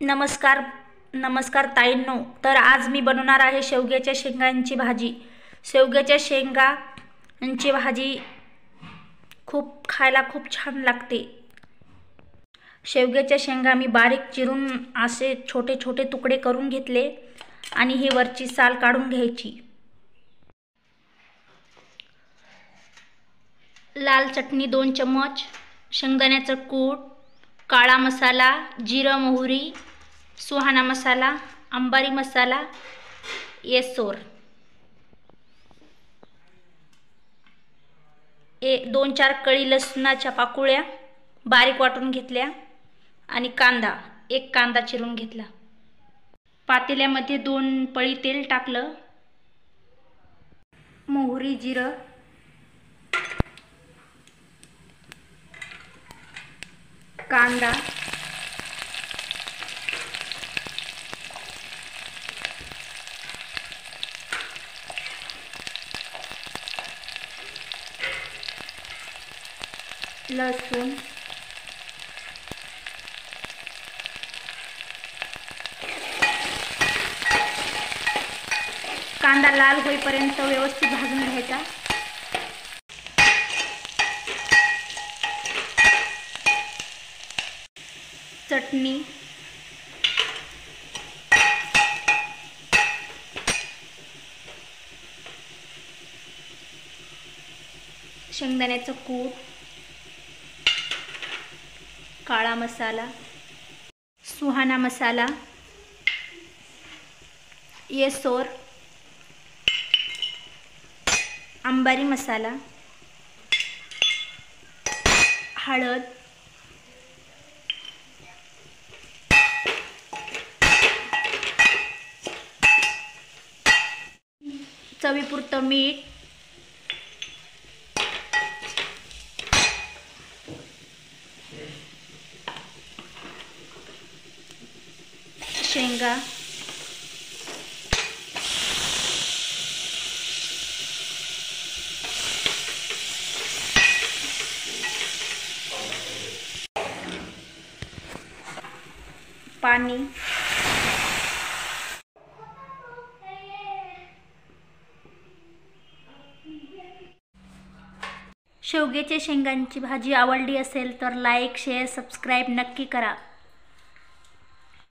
नमस्कार नमस्कार ताईंनो। तर आज मी बनवणार आहे शेवग्याच्या शेंगांची भाजी। शेवग्याच्या शेंगांची भाजी खायला खूप छान लागते। शेवग्याच्या शेंगा मी बारीक चिरून असे छोटे छोटे तुकडे करून घेतले आणि ही वरची साल काढून घ्यायची। लाल चटणी 2 चम्मच, शेंगदाण्याचा कूट, काळा मसाला, जिरा मोहरी, सुहाना मसाला, अंबारी मसाला, येसोर, 2-4 कळी लसणाच्या पाकळ्या बारीक वाटून घेतल्या आणि कांदा, 1 कांदा चिरून घेतला। पातेल्यामध्ये 2 पळी तेल टाकलं। मोहरी, जिरं, कांदा, लसूण, कांदा लाल होईपर्यंत व्यवस्थित भाजून घ्यायचा। चटणी, शेंगदाण्याचं कूट, काळा मसाला, सुहाना मसाला, येसोर, अंबारी मसाला, हळद, चवीपुरतं मीठ, शेंगा, पाणी, शेवग्याच्या शेंगांची भाजी आवडली असेल तर लाईक, शेअर, सबस्क्राईब नक्की करा।